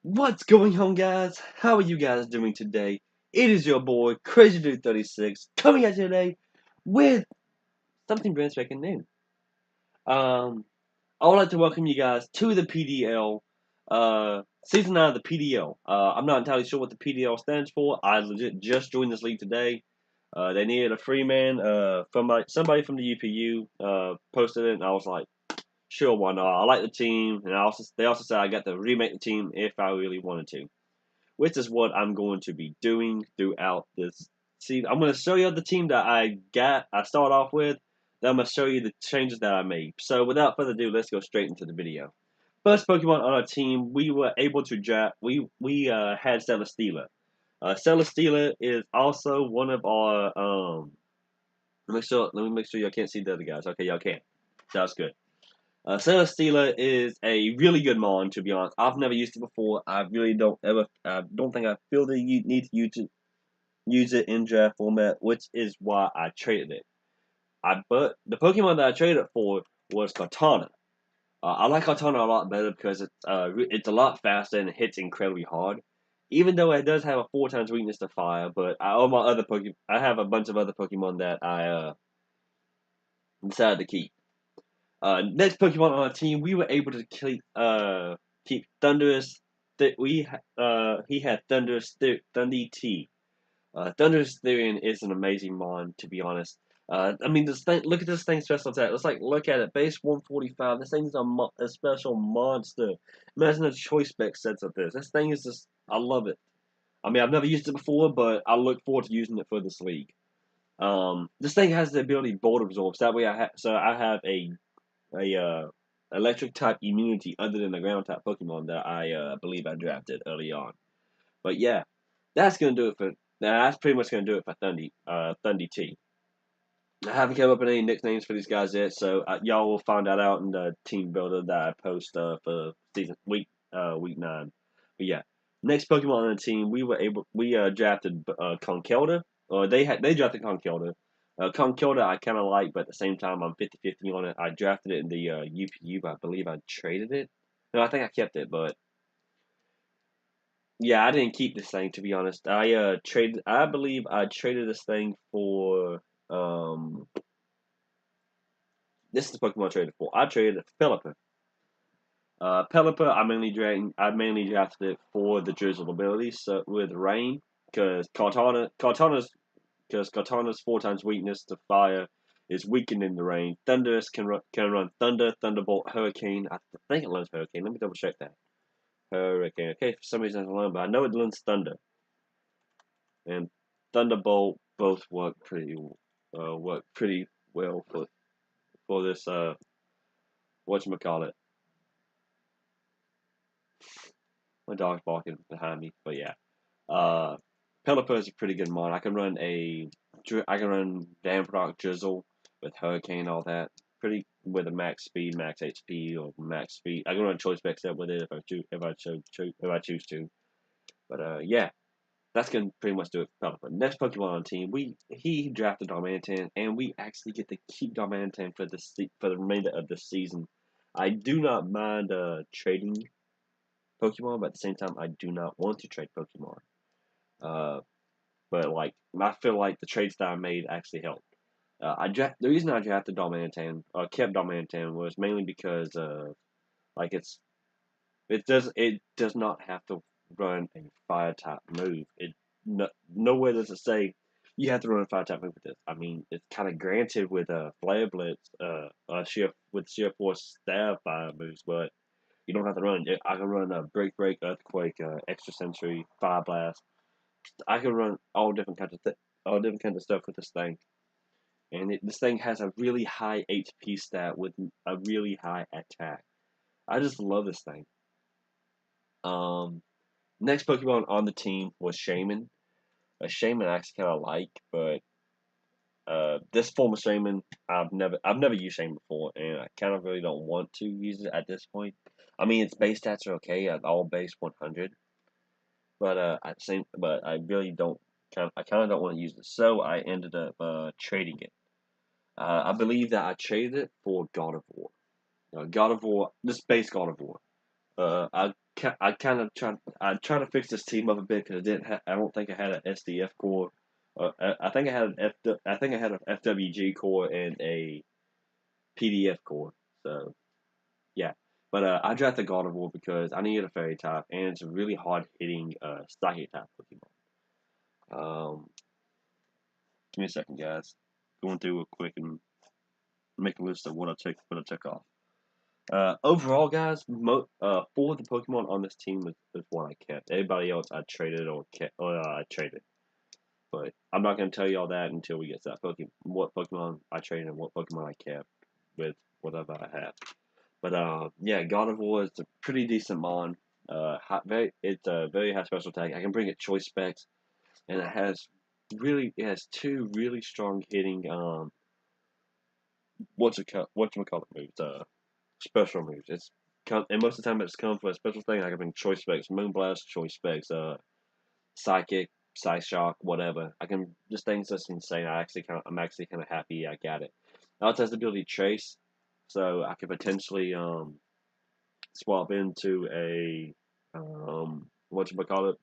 What's going on, guys? How are you guys doing today? It is your boy Crazy Dude 36 coming at you today with something brand spanking new. I would like to welcome you guys to the PDL, season 9 of the PDL. I'm not entirely sure what the PDL stands for. I legit just joined this league today. They needed a free man. Somebody from the UPU posted it, and I was like, sure, why not? I like the team, and they also said I got to remake the team if I really wanted to, which is what I'm going to be doing throughout this season. I'm going to show you the team that I start off with. Then I'm going to show you the changes that I made. So without further ado, let's go straight into the video. First Pokemon on our team, we were able to draft. We had Celesteela. Celesteela is also one of our. Let me make sure y'all can't see the other guys. Okay, y'all can. Sounds good. Celesteela is a really good mon, to be honest. I've never used it before. I really don't think I feel the need to use it in draft format, which is why I traded it. But the Pokemon that I traded it for was Katana. I like Katana a lot better because it's a lot faster and it hits incredibly hard. Even though it does have a 4 times weakness to fire, but I have a bunch of other Pokemon that I decided to keep. Next Pokemon on our team, we were able to keep Thundurus. He had Thundurus Thundy T. Thundurus Therian is an amazing mon, to be honest. I mean, look at this thing's special attack. Look at it. Base 145. This thing's a special monster. Imagine a choice spec sets of this. This thing is just, I love it. I mean, I've never used it before, but I look forward to using it for this league. This thing has the ability Bolt Absorb. So that way I have a electric type immunity other than the ground type Pokemon that I believe I drafted early on. But yeah, that's pretty much gonna do it for Thundy T. I haven't come up with any nicknames for these guys yet, so y'all will find that out in the team builder that I post for week 9. But yeah, next Pokemon on the team, we drafted Conkeldurr, or they drafted Conkeldurr. Conkeldurr I kind of like, but at the same time I'm 50-50 on it. I drafted it in the UPU, but I believe I traded it. No, I think I kept it, but yeah, I didn't keep this thing, to be honest. I believe I traded this thing for this is the Pokemon I traded for. I traded it for Pelipper. Pelipper, I mainly drafted it for the drizzle abilities, so with rain, because Kartana's 4 times weakness to fire is weakened in the rain. Thundurus can run Thunder, Thunderbolt, Hurricane. I think it learns Hurricane. Let me double check that. Hurricane. Okay, for some reason I don't learn, but I know it learns Thunder. And Thunderbolt both work pretty well for this whatchamacallit. My dog's barking behind me, but yeah. Pelipper is a pretty good mod. I can run Damprock Drizzle with Hurricane, all that. Pretty with a max speed, max HP, or max speed. I can run choice spec set with it if I choose to. But yeah, that's gonna pretty much do it for Pelipper. Next Pokemon on the team, he drafted Darmanitan, and we actually get to keep Darmanitan for the remainder of the season. I do not mind trading Pokemon, but at the same time, I do not want to trade Pokemon. But like, I feel like the trades that I made actually helped. The reason I drafted Darmanitan, kept Darmanitan, was mainly because like it does not have to run a fire type move. Nowhere does it say you have to run a fire type move with this. I mean, it's kind of granted with Flare Blitz, sheer force stab fire moves, but you don't have to run. I can run a Break, Earthquake, Extra Sensory, Fire Blast. I can run all different kinds of stuff with this thing, and this thing has a really high HP stat with a really high attack. I just love this thing. Next Pokemon on the team was Shaman. A Shaman I actually kind of like, but this form of Shaman I've never used Shaman before, and I kind of really don't want to use it at this point. I mean, its base stats are okay at all base 100, but I really don't I kind of don't want to use it, so I ended up trading it. I believe that I traded it for God of War. God of War, this base God of War. I kind of tried to fix this team up a bit because I don't think I had an SDF core. I think I had I think I had an FWG core and a PDF core. So yeah, but I drafted Gardevoir because I needed a fairy type and it's a really hard hitting psychic type Pokemon. Give me a second, guys. Going through real quick and make a list of what I took off. Overall, guys, four of the Pokemon on this team is what I kept. Everybody else I traded or I traded. But I'm not going to tell you all that until we get to that Pokemon. What Pokemon I traded and what Pokemon I kept with whatever I have. But yeah, God of War is a pretty decent mon. It's a very high special attack. I can bring it choice specs, and it has two really strong hitting whatchamacallit moves, special moves. And most of the time it's come for a special thing. I can bring choice specs, Moonblast, choice specs, Psychic, Psyshock, whatever. I can just things that's insane. I'm actually kind of happy I got it. It also has the ability to Trace, so I could potentially swap into a whatchamacallit,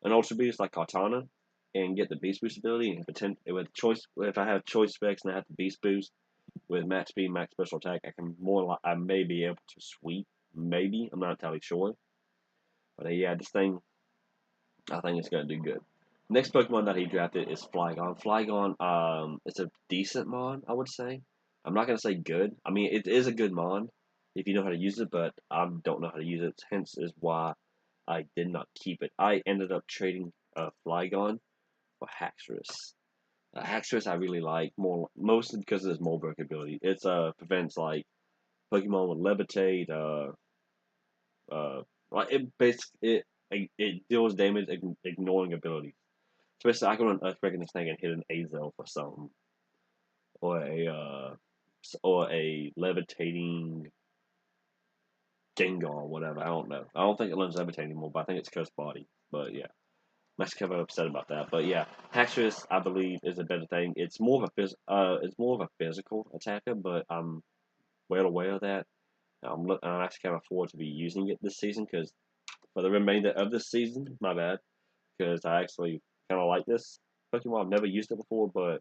an Ultra Beast like Kartana, and get the Beast Boost ability. And if I have choice specs and I have the Beast Boost with max speed, max special attack, I may be able to sweep. Maybe, I'm not entirely sure. But yeah, this thing, I think it's gonna do good. Next Pokemon that he drafted is Flygon. Flygon, it's a decent mon, I would say. I'm not gonna say good. I mean, it is a good mon if you know how to use it, but I don't know how to use it. Hence is why I did not keep it. I ended up trading Flygon for Haxorus. Haxorus I really like mostly because of his Molberg ability. It prevents like Pokemon with Levitate. Like it deals damage ignoring abilities. Especially I can run Earthbreaking this thing and hit an Azel for something, or a levitating Gengar or whatever. I don't know. I don't think it learns levitate anymore, but I think it's Curse Body. But yeah. I'm actually kind of upset about that, but yeah, Haxorus I believe is a better thing. It's more of a physical attacker, but I'm well aware of that. I'm actually kind of forward to be using it this season because for the remainder of this season, my bad, because I actually kind of like this Pokemon. I've never used it before, but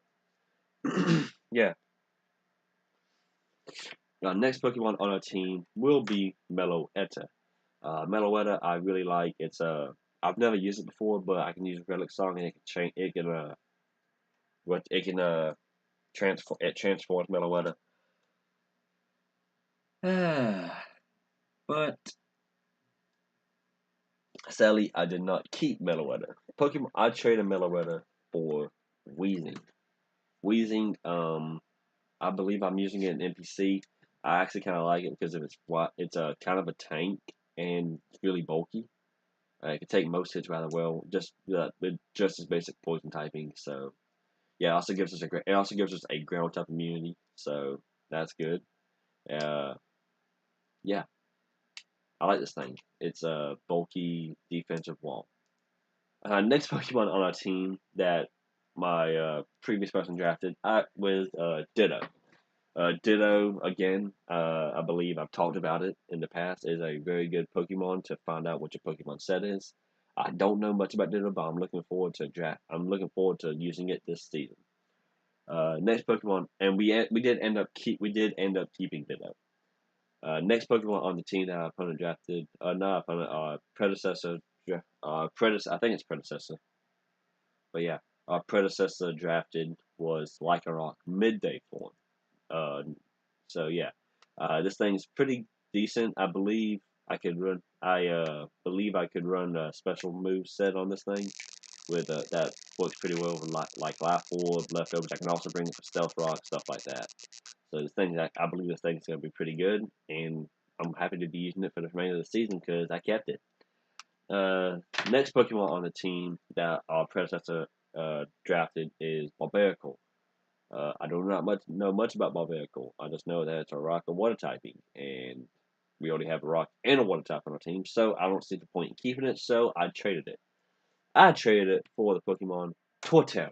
yeah. Next Pokemon on our team will be Meloetta. Meloetta I really like. I've never used it before, but I can use Relic Song and it can change. It can transforms Meloetta. But sadly, I did not keep Meloetta. I traded Meloetta for Weezing. Weezing, I believe I'm using it in NPC. I actually kind of like it because of it's a kind of a tank and it's really bulky. It can take most hits rather well, with just as basic poison typing. So yeah, it also gives us a ground type immunity. So that's good. Uh, yeah, I like this thing. It's a bulky defensive wall. Next Pokemon on our team that my previous person drafted was Ditto. Ditto, again, I believe I've talked about it in the past, is a very good Pokemon to find out what your Pokemon set is. I don't know much about Ditto, but I'm looking forward to using it this season. Next Pokemon, and we did end up keeping Ditto. Next Pokemon on the team that our opponent drafted, not opponent, I think it's predecessor. But yeah, our predecessor drafted was Lycanroc Midday form. Uh, so yeah, this thing's pretty decent. I believe I could run. Believe I could run a special move set on this thing with that works pretty well with like Life Orb, Leftovers. I can also bring it for Stealth Rock, stuff like that. So I believe this thing's gonna be pretty good, and I'm happy to be using it for the remainder of the season because I kept it. Next Pokemon on the team that our predecessor drafted is Barbarical. I do not know much about Barbarical. I just know that it's a rock and water typing, and we already have a rock and a water type on our team, so I don't see the point in keeping it, so I traded it. I traded it for the Pokemon Torterra.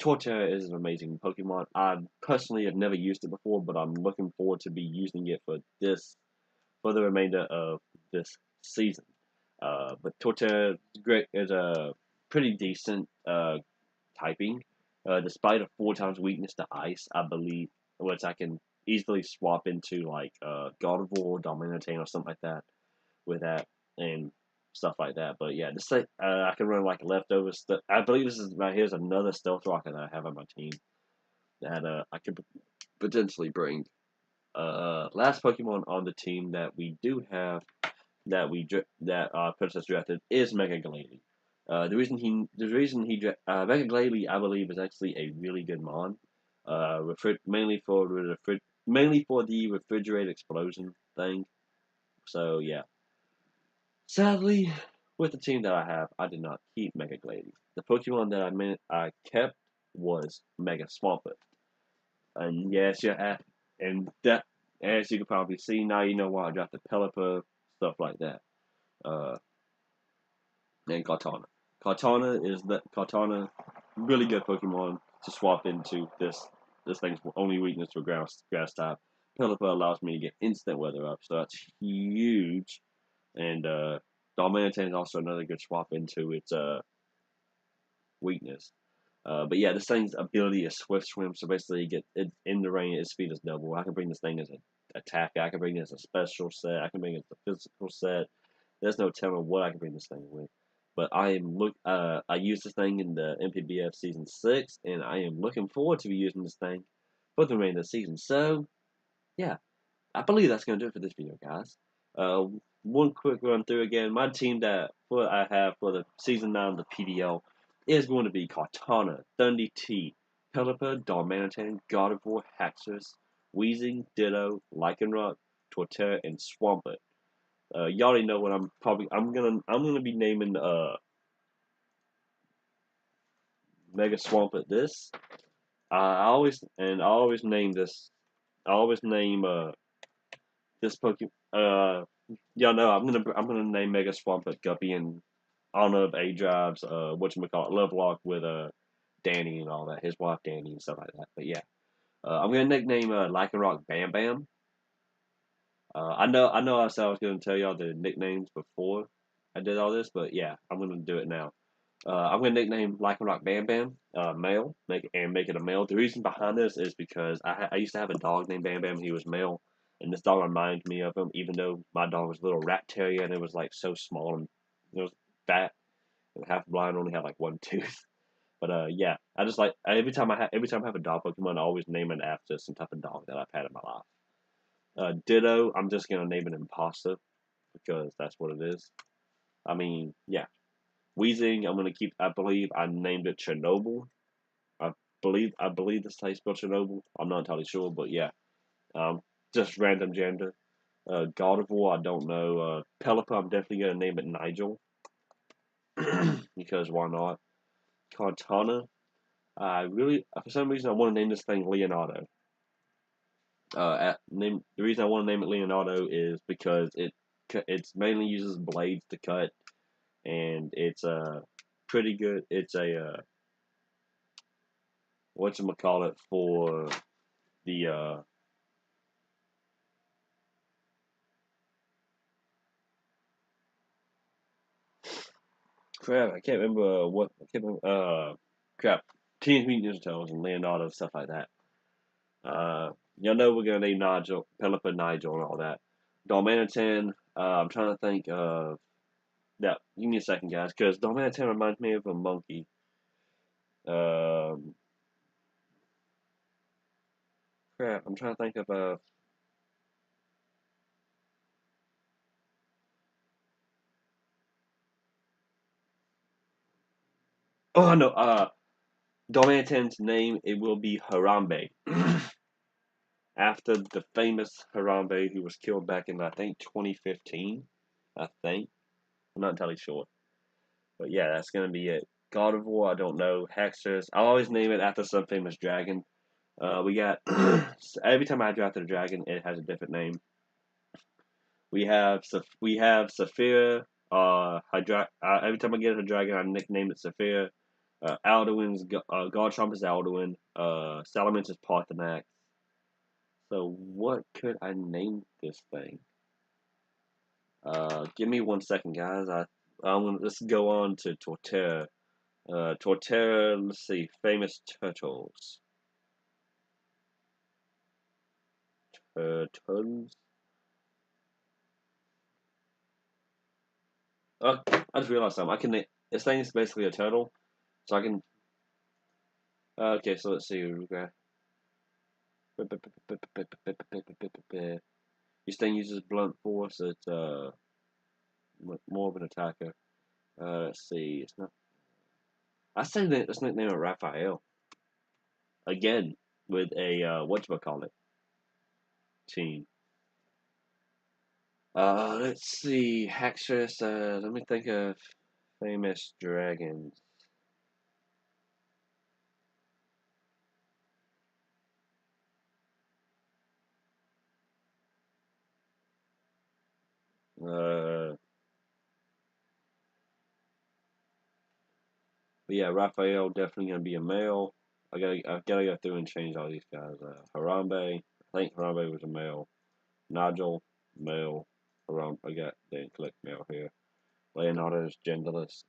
Torterra is an amazing Pokemon. I personally have never used it before, but I'm looking forward to be using it for the remainder of this season. But Torterra is a pretty decent typing, despite a 4 times weakness to ice, I believe, which I can easily swap into like God of War, Dominating, or something like that with that and stuff like that. But yeah, this thing, I can run like leftover stuff. I believe this is right here's another stealth rocket that I have on my team that I could potentially bring. Last Pokemon on the team that we do have that Princess drafted is Mega Glalie. The reason he Mega Glalie, I believe, is actually a really good mon. Mainly for the refrigerated explosion thing. So yeah. Sadly, with the team that I have, I did not keep Mega Glalie. The Pokemon that I kept was Mega Swampert. And yes, and that, as you can probably see now, you know why I drafted Pelipper, stuff like that. Uh, and Kartana. Kartana, really good Pokemon to swap into this. This thing's only weakness for grass type. Pelipper allows me to get instant weather up, so that's huge. And Darmanitan is also another good swap into its weakness. But yeah, this thing's ability is Swift Swim, so basically you get it in the rain, its speed is double. I can bring this thing as an attack, I can bring it as a special set, I can bring it as a physical set. There's no telling what I can bring this thing with. But I used this thing in the MPBF season 6, and I am looking forward to using this thing for the remainder of the season. So yeah, I believe that's gonna do it for this video, guys. One quick run through again. My team I have for the season 9 of the PDL is going to be Kartana, Thundy T, Pelipper, Darmanitan, Gardevoir, Haxorus, Weezing, Ditto, Lycanroc, Torterra, and Swampert. You already know what I'm gonna be naming Mega Swampert this. I always name this. I always name this Pokemon. Y'all know I'm gonna name Mega Swampert Guppy in honor of A Drive's whatchamacallit love lock with Danny and all that, his wife Danny and stuff like that. But yeah, I'm gonna nickname Lycanroc Bam Bam. I know I said I was gonna tell y'all the nicknames before I did all this, but yeah, I'm gonna do it now. I'm gonna nickname Lycanroc Bam Bam male, make it a male. The reason behind this is because I used to have a dog named Bam Bam. He was male, and this dog reminds me of him. Even though my dog was a little rat terrier and it was like so small and it was fat and half blind, only had like one tooth. But yeah, I just like every time I have a dog Pokemon, I always name it after some type of dog that I've had in my life. Ditto, I'm just gonna name it Imposter because that's what it is. I mean, yeah. Weezing, I'm gonna keep. I believe I named it Chernobyl. I believe this place spelled Chernobyl. I'm not entirely sure, but yeah. Just random gender. Gardevoir, I don't know. Pelipper, I'm definitely gonna name it Nigel because why not? Kartana, for some reason I want to name this thing Leonardo. The reason I want to name it Leonardo is because it's mainly uses blades to cut, and it's pretty good. It's a whatchamacallit for the crap. I can't remember what. I can't remember. Crap. Teenage Mutant Ninja Turtles and Leonardo stuff like that. Y'all know we're gonna name Nigel, Pelipper, Nigel, and all that. Darmanitan. I'm trying to think of. Yeah, give me a second, guys, because Darmanitan reminds me of a monkey. Crap. I'm trying to think of a. Oh no. Darmanitan's name it will be Harambe. After the famous Harambe who was killed back in I think 2015. I think. I'm not entirely sure. But yeah, that's gonna be it. God of War, I don't know. Hexers. I always name it after some famous dragon. We got every time I draft a dragon, it has a different name. We have Saphira. Every time I get a dragon, I nickname it Saphira. Alduin's Garchomp is Alduin. Salamence is Parthenax. So what could I name this thing? Give me 1 second, guys. Let's go on to Torterra. Torterra, let's see, famous turtles. Turtles. Oh, I just realized something. This thing is basically a turtle, so I can. Okay, so let's see. This thing uses blunt force. It's more of an attacker. Let's see. It's not. I say that let's nickname it Raphael again with a whatchamacallit team. Let's see. Haxorus. Let me think of famous dragons. But yeah, Raphael definitely gonna be a male. I've gotta go through and change all these guys. Harambe, I think Harambe was a male. Nigel, male. Harambe, I got didn't click male here. Leonardo's genderless.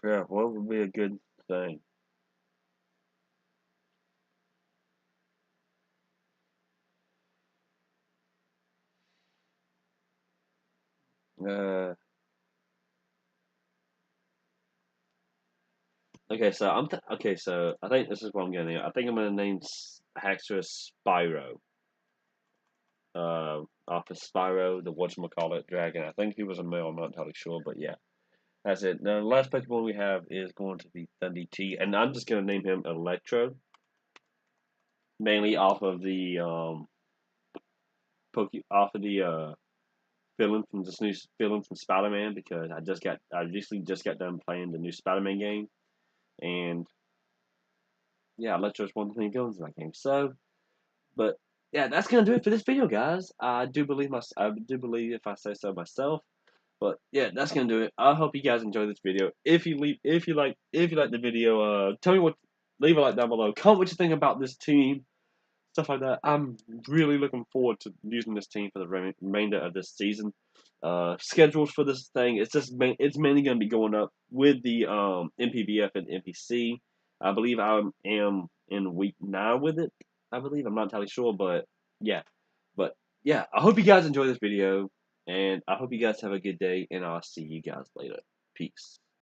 Crap, what would be a good thing? Uh, okay, so okay, so I think this is what I'm gonna name. I think I'm gonna name Haxorus Spyro. Off of Spyro, the whatchamacallit dragon. I think he was a male. I'm not entirely sure, but yeah. That's it. Now, the last Pokemon we have is going to be Thundy T, and I'm just going to name him Electro, mainly off of the villain from this new villain from Spider-Man, because I recently just got done playing the new Spider-Man game, and yeah, Electro's one of the main villains in that game. So, but yeah, that's gonna do it for this video, guys. I do believe if I say so myself. But yeah, that's gonna do it. I hope you guys enjoy this video. If you like the video, tell me leave a like down below. Comment what you think about this team, stuff like that. I'm really looking forward to using this team for the remainder of this season. Schedules for this thing, it's mainly gonna be going up with the MPBF and NPC. I believe I am in week 9 with it. I believe I'm not entirely sure, but yeah. But yeah, I hope you guys enjoy this video, and I hope you guys have a good day, and I'll see you guys later. Peace.